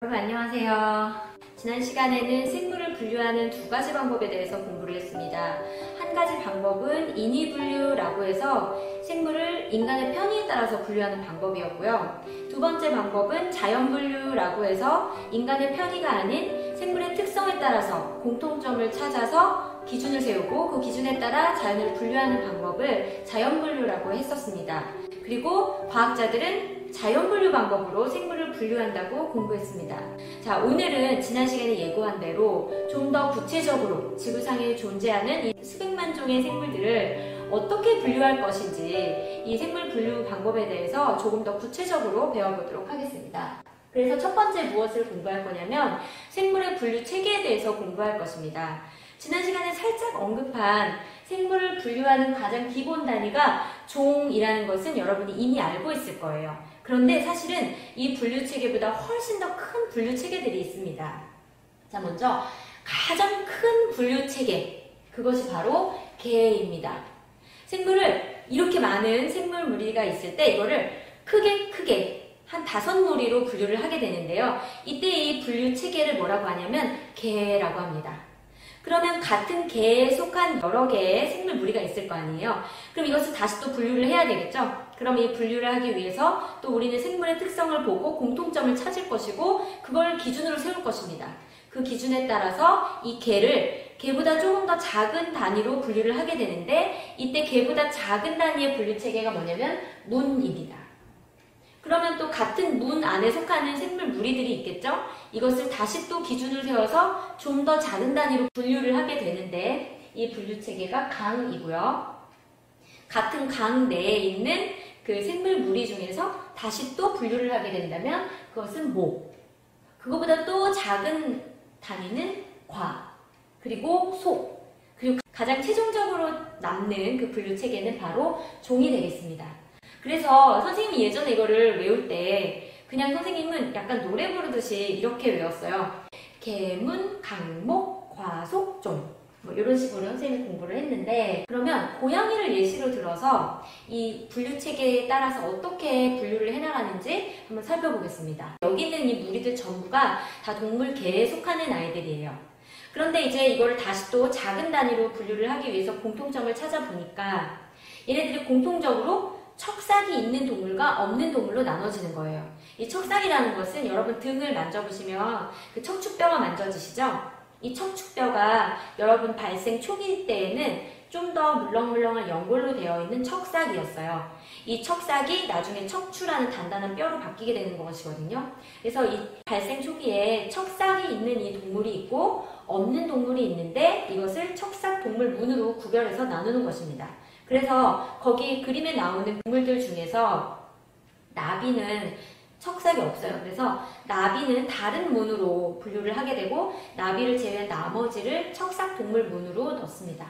여러분 안녕하세요. 지난 시간에는 생물을 분류하는 두 가지 방법에 대해서 공부를 했습니다. 한 가지 방법은 인위분류라고 해서 생물을 인간의 편의에 따라서 분류하는 방법이었고요. 두 번째 방법은 자연분류라고 해서 인간의 편의가 아닌 생물의 특성에 따라서 공통점을 찾아서 기준을 세우고 그 기준에 따라 자연을 분류하는 방법을 자연분류라고 했었습니다. 그리고 과학자들은 자연분류 방법으로 생물을 분류한다고 공부했습니다. 자, 오늘은 지난 시간에 예고한 대로 좀 더 구체적으로 지구상에 존재하는 이 수백만 종의 생물들을 어떻게 분류할 것인지 이 생물 분류 방법에 대해서 조금 더 구체적으로 배워보도록 하겠습니다. 그래서 첫 번째 무엇을 공부할 거냐면 생물의 분류 체계에 대해서 공부할 것입니다. 지난 시간에 살짝 언급한 생물을 분류하는 가장 기본 단위가 종이라는 것은 여러분이 이미 알고 있을 거예요. 그런데 사실은 이 분류 체계보다 훨씬 더 큰 분류 체계들이 있습니다. 자, 먼저 가장 큰 분류 체계, 그것이 바로 개입니다. 생물을 이렇게 많은 생물 무리가 있을 때 이거를 크게 한 5무리로 분류를 하게 되는데요. 이때 이 분류 체계를 뭐라고 하냐면 개라고 합니다. 그러면 같은 개에 속한 여러 개의 생물 무리가 있을 거 아니에요. 그럼 이것을 다시 또 분류를 해야 되겠죠. 그럼 이 분류를 하기 위해서 또 우리는 생물의 특성을 보고 공통점을 찾을 것이고 그걸 기준으로 세울 것입니다. 그 기준에 따라서 이 개를 개보다 조금 더 작은 단위로 분류를 하게 되는데 이때 개보다 작은 단위의 분류 체계가 뭐냐면 문입니다. 그러면 또 같은 문 안에 속하는 생물 무리들이 있겠죠? 이것을 다시 또 기준을 세워서 좀 더 작은 단위로 분류를 하게 되는데 이 분류 체계가 강이고요. 같은 강 내에 있는 그 생물 무리 중에서 다시 또 분류를 하게 된다면 그것은 모. 그거보다 또 작은 단위는 과. 그리고 소. 그리고 가장 최종적으로 남는 그 분류 체계는 바로 종이 되겠습니다. 그래서 선생님이 예전에 이거를 외울 때 그냥 선생님은 약간 노래 부르듯이 이렇게 외웠어요. 개문, 강목, 과속, 종. 뭐 이런 식으로 선생님이 공부를 했는데 그러면 고양이를 예시로 들어서 이 분류 체계에 따라서 어떻게 분류를 해나가는지 한번 살펴보겠습니다. 여기 있는 이 무리들 전부가 다 동물계에 속하는 아이들이에요. 그런데 이제 이걸 다시 또 작은 단위로 분류를 하기 위해서 공통점을 찾아보니까 얘네들이 공통적으로 척삭이 있는 동물과 없는 동물로 나눠지는 거예요. 이 척삭이라는 것은 여러분 등을 만져보시면 그 척추뼈가 만져지시죠? 이 척추뼈가 여러분 발생 초기 때에는 좀 더 물렁물렁한 연골로 되어 있는 척삭이었어요. 이 척삭이 나중에 척추라는 단단한 뼈로 바뀌게 되는 것이거든요. 그래서 이 발생 초기에 척삭이 있는 이 동물이 있고 없는 동물이 있는데 이것을 척삭 동물문으로 구별해서 나누는 것입니다. 그래서 거기 그림에 나오는 동물들 중에서 나비는 척삭이 없어요. 그래서 나비는 다른 문으로 분류를 하게 되고 나비를 제외한 나머지를 척삭 동물문으로 넣습니다.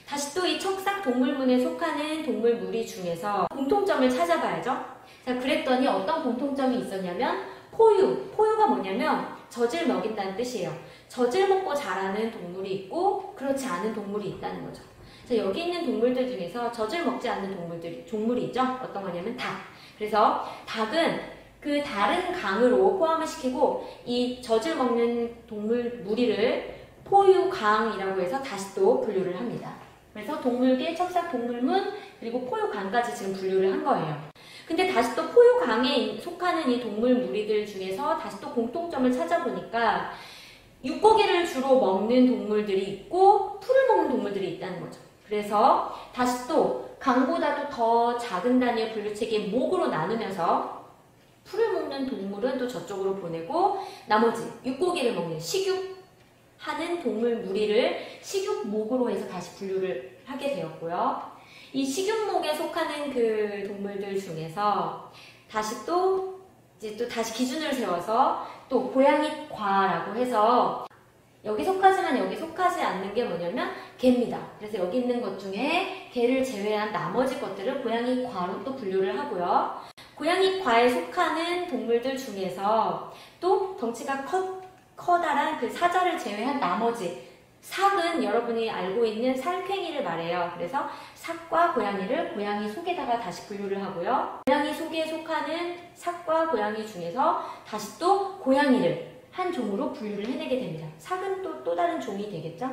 다시 또 이 척삭 동물문에 속하는 동물 무리 중에서 공통점을 찾아봐야죠. 자, 그랬더니 어떤 공통점이 있었냐면 포유가 뭐냐면 젖을 먹인다는 뜻이에요. 젖을 먹고 자라는 동물이 있고 그렇지 않은 동물이 있다는 거죠. 자, 여기 있는 동물들 중에서 젖을 먹지 않는 종물이 있죠. 어떤 거냐면 닭. 그래서 닭은 그 다른 강으로 포함을 시키고 이 젖을 먹는 동물 무리를 포유강이라고 해서 다시 또 분류를 합니다. 그래서 동물계, 척삭 동물문, 그리고 포유강까지 지금 분류를 한 거예요. 근데 다시 또 포유강에 속하는 이 동물 무리들 중에서 다시 또 공통점을 찾아보니까 육고기를 주로 먹는 동물들이 있고 풀을 먹는 동물들이 있다는 거죠. 그래서 다시 또 강보다도 더 작은 단위의 분류 체계의 목으로 나누면서 풀을 먹는 동물은 또 저쪽으로 보내고 나머지 육고기를 먹는 식육하는 동물 무리를 식육목으로 해서 다시 분류를 하게 되었고요. 이 식육목에 속하는 그 동물들 중에서 다시 또 다시 기준을 세워서 또 고양이과라고 해서 여기 속하지만 여기 속하지 않는 게 뭐냐면 개입니다. 그래서 여기 있는 것 중에 개를 제외한 나머지 것들을 고양이과로 또 분류를 하고요. 고양이과에 속하는 동물들 중에서 또 덩치가 커다란 그 사자를 제외한 나머지 삭은 여러분이 알고 있는 살쾡이를 말해요. 그래서 삭과 고양이를 고양이 속에다가 다시 분류를 하고요. 고양이 속에 속하는 삭과 고양이 중에서 다시 또 고양이를 한 종으로 분류를 해내게 됩니다. 삭은 또 다른 종이 되겠죠?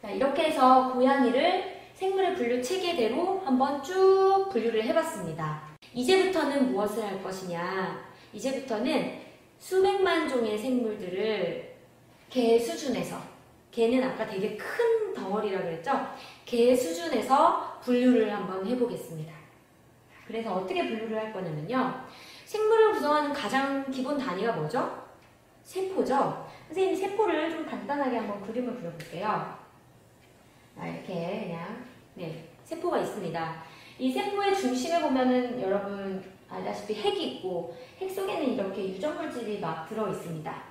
자, 이렇게 해서 고양이를 생물의 분류 체계대로 한번 쭉 분류를 해봤습니다. 이제부터는 무엇을 할 것이냐? 이제부터는 수백만 종의 생물들을 개 수준에서, 개는 아까 되게 큰 덩어리라고 그랬죠? 개 수준에서 분류를 한번 해보겠습니다. 그래서 어떻게 분류를 할 거냐면요. 생물을 구성하는 가장 기본 단위가 뭐죠? 세포죠? 선생님이 세포를 좀 간단하게 한번 그림을 그려볼게요. 이렇게 그냥 세포가 있습니다. 이 세포의 중심에 보면은 여러분 알다시피 핵이 있고 핵 속에는 이렇게 유전물질이 막 들어있습니다.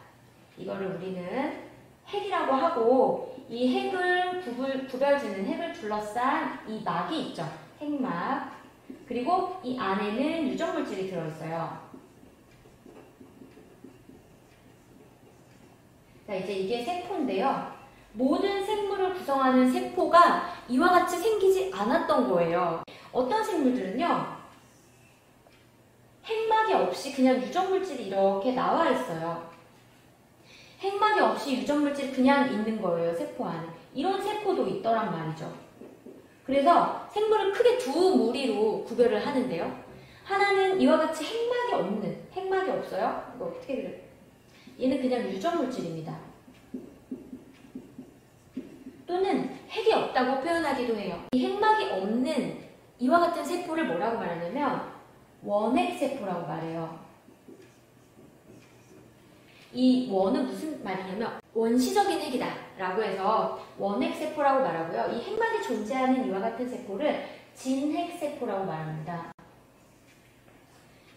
이거를 우리는 핵이라고 하고 이 핵을 구별짓는 핵을 둘러싼 이 막이 있죠. 핵막. 그리고 이 안에는 유전물질이 들어있어요. 자, 이제 이게 세포인데요. 모든 생물을 구성하는 세포가 이와 같이 생기지 않았던 거예요. 어떤 생물들은요, 핵막이 없이 그냥 유전물질이 이렇게 나와 있어요. 핵막이 없이 유전물질이 그냥 있는 거예요, 세포 안에. 이런 세포도 있더란 말이죠. 그래서 생물을 크게 두 무리로 구별을 하는데요. 하나는 이와 같이 핵막이 없어요? 이거 어떻게 그래요? 얘는 그냥 유전물질입니다. 또는 핵이 없다고 표현하기도 해요. 이 핵막이 없는 이와 같은 세포를 뭐라고 말하냐면 원핵세포라고 말해요. 이 원은 무슨 말이냐면 원시적인 핵이다 라고 해서 원핵세포라고 말하고요. 이 핵막이 존재하는 이와 같은 세포를 진핵세포라고 말합니다.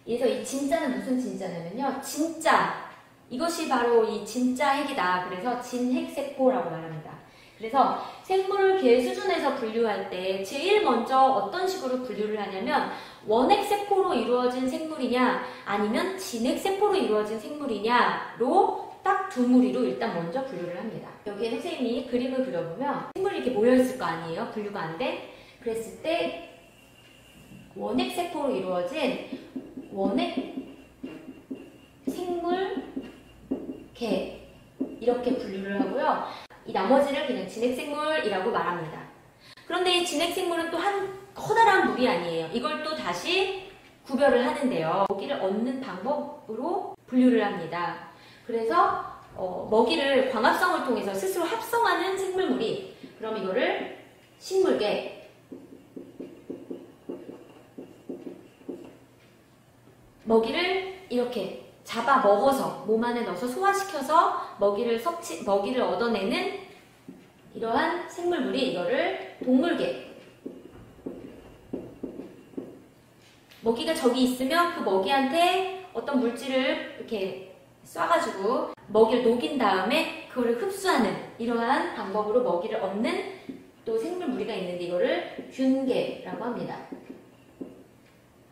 그래서 이 진짜는 무슨 진짜냐면요. 진짜, 이것이 바로 이 진짜 핵이다. 그래서 진핵세포라고 말합니다. 그래서 생물을 개 수준에서 분류할 때 제일 먼저 어떤 식으로 분류를 하냐면 원핵세포로 이루어진 생물이냐 아니면 진핵세포로 이루어진 생물이냐로 딱 두 무리로 일단 먼저 분류를 합니다. 여기에 선생님이 그림을 그려보면 생물이 이렇게 모여있을 거 아니에요? 분류가 안 돼? 그랬을 때 원핵세포로 이루어진 원핵 생물 개 이렇게 분류를 하고요. 이 나머지를 그냥 진핵생물이라고 말합니다. 그런데 이 진핵생물은 또 한 커다란 무리 아니에요. 이걸 또 다시 구별을 하는데요. 먹이를 얻는 방법으로 분류를 합니다. 그래서 먹이를 광합성을 통해서 스스로 합성하는 생물무리. 그럼 이거를 식물계, 먹이를 이렇게 잡아 먹어서 몸 안에 넣어서 소화시켜서 먹이를 얻어내는 이러한 생물물이 이거를 동물계. 먹이가 저기 있으면 그 먹이한테 어떤 물질을 이렇게 쏴가지고 먹이를 녹인 다음에 그거를 흡수하는 이러한 방법으로 먹이를 얻는 또 생물무리가 있는데 이거를 균계라고 합니다.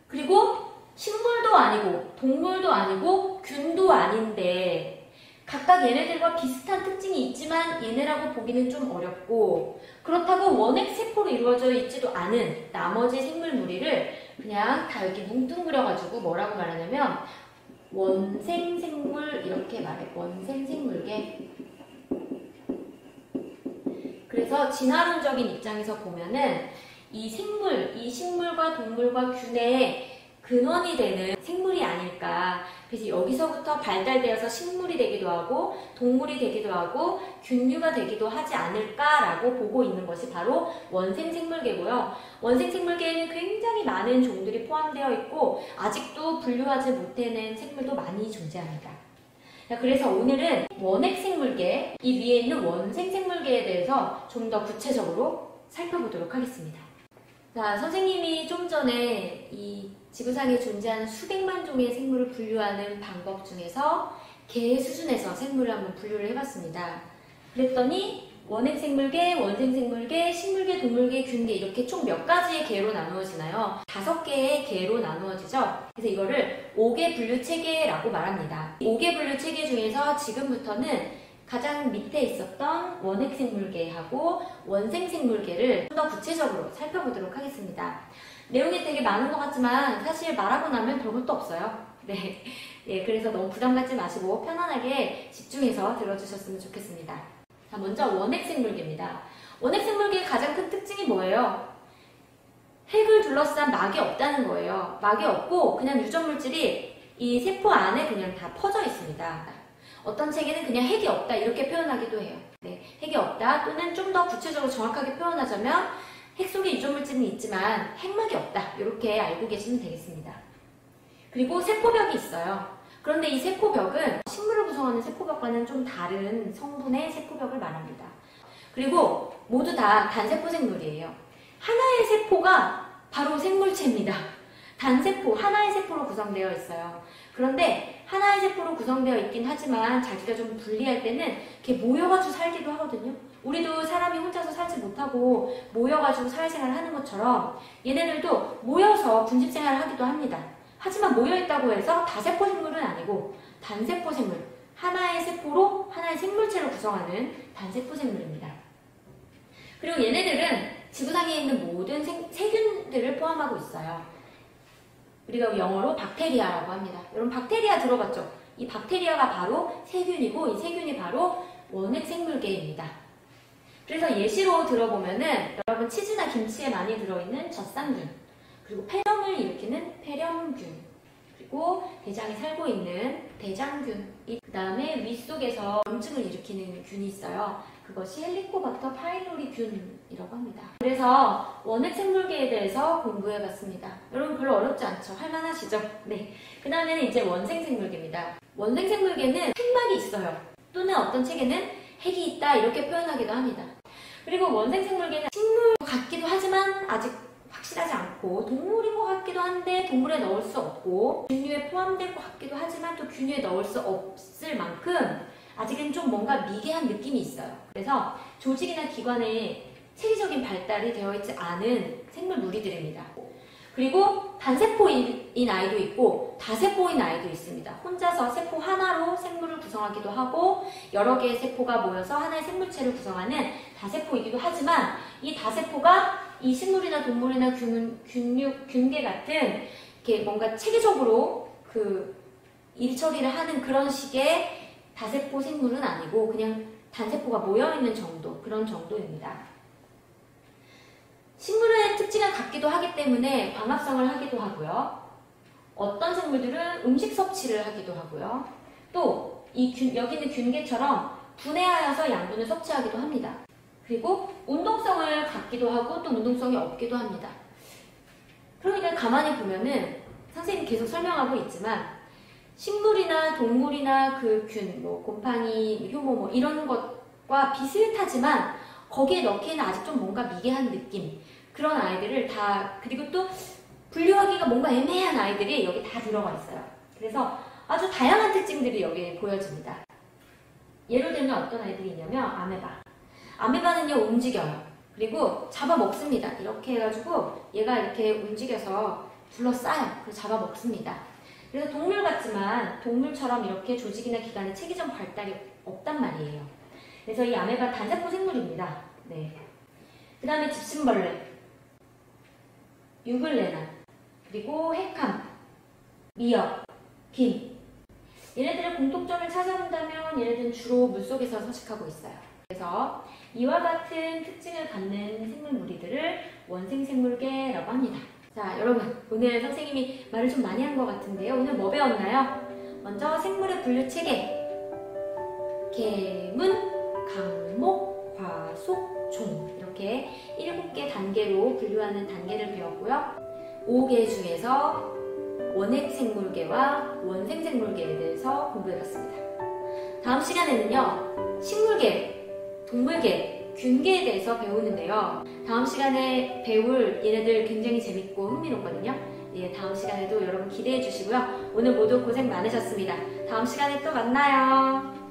그리고 식물도 아니고 동물도 아니고 균도 아닌데 각각 얘네들과 비슷한 특징이 있지만 얘네라고 보기는 좀 어렵고 그렇다고 원핵세포로 이루어져 있지도 않은 나머지 생물무리를 그냥 다 이렇게 뭉뚱그려가지고 뭐라고 말하냐면 원생생물 이렇게 말해. 원생생물계. 그래서 진화론적인 입장에서 보면은 이 식물과 동물과 균의 근원이 되는 생물이 아닐까. 그래서 여기서부터 발달되어서 식물이 되기도 하고 동물이 되기도 하고 균류가 되기도 하지 않을까라고 보고 있는 것이 바로 원생생물계고요. 원생생물계에는 굉장히 많은 종들이 포함되어 있고 아직도 분류하지 못해낸 생물도 많이 존재합니다. 그래서 오늘은 원핵생물계, 이 위에 있는 원생생물계에 대해서 좀 더 구체적으로 살펴보도록 하겠습니다. 자, 선생님이 좀 전에 이 지구상에 존재하는 수백만 종의 생물을 분류하는 방법 중에서 개 수준에서 생물을 한번 분류를 해봤습니다. 그랬더니 원핵생물계, 원생생물계, 식물계, 동물계, 균계 이렇게 총 몇 가지의 계로 나누어지나요? 5개의 계로 나누어지죠? 그래서 이거를 5개 분류 체계라고 말합니다. 5개 분류 체계 중에서 지금부터는 가장 밑에 있었던 원핵생물계하고 원생생물계를 좀 더 구체적으로 살펴보도록 하겠습니다. 내용이 되게 많은 것 같지만 사실 말하고 나면 별것도 없어요. 네, 예, 그래서 너무 부담 갖지 마시고 편안하게 집중해서 들어주셨으면 좋겠습니다. 자, 먼저 원핵생물계입니다. 원핵생물계의 가장 큰 특징이 뭐예요? 핵을 둘러싼 막이 없다는 거예요. 막이 없고 그냥 유전물질이 이 세포 안에 그냥 다 퍼져 있습니다. 어떤 책에는 그냥 핵이 없다 이렇게 표현하기도 해요. 네, 핵이 없다 또는 좀 더 구체적으로 정확하게 표현하자면 핵 속에 유전물질은 있지만 핵막이 없다 이렇게 알고 계시면 되겠습니다. 그리고 세포벽이 있어요. 그런데 이 세포벽은 식물을 구성하는 세포벽과는 좀 다른 성분의 세포벽을 말합니다. 그리고 모두 다 단세포 생물이에요. 하나의 세포가 바로 생물체입니다. 단세포, 하나의 세포로 구성되어 있어요. 그런데 하나의 세포로 구성되어 있긴 하지만 자기가 좀 분리할 때는 이렇게 모여가지고 살기도 하거든요. 우리도 사람이 혼자서 살지 못하고 모여가지고 사회생활을 하는 것처럼 얘네들도 모여서 군집생활을 하기도 합니다. 하지만 모여있다고 해서 다세포 생물은 아니고 단세포 생물, 하나의 세포로 하나의 생물체를 구성하는 단세포 생물입니다. 그리고 얘네들은 지구상에 있는 모든 세균들을 포함하고 있어요. 우리가 영어로 박테리아라고 합니다. 여러분 박테리아 들어봤죠? 이 박테리아가 바로 세균이고 이 세균이 바로 원핵생물계입니다. 그래서 예시로 들어보면은 여러분 치즈나 김치에 많이 들어있는 젖산균, 그리고 폐렴을 일으키는 폐렴균, 그리고 대장에 살고 있는 대장균, 그 다음에 위 속에서 염증을 일으키는 균이 있어요. 그것이 헬리코박터 파일로리균이라고 합니다. 그래서 원핵생물계에 대해서 공부해봤습니다. 여러분 별로 어렵지 않죠? 할만하시죠? 네. 그 다음에는 이제 원생생물계입니다. 원생생물계는 핵막이 있어요. 또는 어떤 책에는 핵이 있다 이렇게 표현하기도 합니다. 그리고 원생생물계는 식물 같기도 하지만 아직 확실하지 않고 동물인 것 같기도 한데 동물에 넣을 수 없고 균류에 포함될 것 같기도 하지만 또 균류에 넣을 수 없을 만큼 아직은 좀 뭔가 미개한 느낌이 있어요. 그래서 조직이나 기관에 체계적인 발달이 되어 있지 않은 생물 무리들입니다. 그리고 단세포인 아이도 있고 다세포인 아이도 있습니다. 혼자서 세포 하나로 생물을 구성하기도 하고 여러 개의 세포가 모여서 하나의 생물체를 구성하는 다세포이기도 하지만 이 다세포가 이 식물이나 동물이나 균계 같은 이렇게 뭔가 체계적으로 일 처리를 하는 그런 식의 다세포 생물은 아니고 그냥 단세포가 모여있는 정도, 그런 정도입니다. 식물의 특징을 갖기도 하기 때문에 광합성을 하기도 하고요. 어떤 생물들은 음식 섭취를 하기도 하고요. 또 여기 있는 균계처럼 분해하여서 양분을 섭취하기도 합니다. 그리고 운동성을 갖기도 하고 또 운동성이 없기도 합니다. 그러니까 가만히 보면은 선생님이 계속 설명하고 있지만 식물이나 동물이나 그 균, 곰팡이, 효모 이런 것과 비슷하지만 거기에 넣기에는 아직 좀 뭔가 미개한 느낌, 그런 아이들을 다, 그리고 또 분류하기가 뭔가 애매한 아이들이 여기 다 들어가 있어요. 그래서 아주 다양한 특징들이 여기에 보여집니다. 예를 들면 어떤 아이들이 있냐면 아메바. 아메바는요 움직여요. 그리고 잡아먹습니다. 이렇게 해가지고 얘가 이렇게 움직여서 둘러싸요. 그래서 잡아먹습니다. 그래서 동물 같지만 동물처럼 이렇게 조직이나 기관의 체계적 발달이 없단 말이에요. 그래서 이 아메바 단세포 생물입니다. 네. 그 다음에 집신벌레, 유글레나, 그리고 핵함, 미역, 빔. 얘네들의 공통점을 찾아본다면 얘네들은 주로 물속에서 서식하고 있어요. 그래서 이와 같은 특징을 갖는 생물 무리들을 원생생물계라고 합니다. 자, 여러분 오늘 선생님이 말을 좀 많이 한 것 같은데요. 오늘 뭐 배웠나요? 먼저 생물의 분류 체계, 계문, 강목, 과속, 종 이렇게 7개 단계로 분류하는 단계를 배웠고요. 5개 중에서 원핵생물계와 원생생물계에 대해서 공부해봤습니다. 다음 시간에는요, 식물계, 동물계, 균계에 대해서 배우는데요. 다음 시간에 배울 얘네들 굉장히 재밌고 흥미롭거든요. 예, 다음 시간에도 여러분 기대해 주시고요. 오늘 모두 고생 많으셨습니다. 다음 시간에 또 만나요.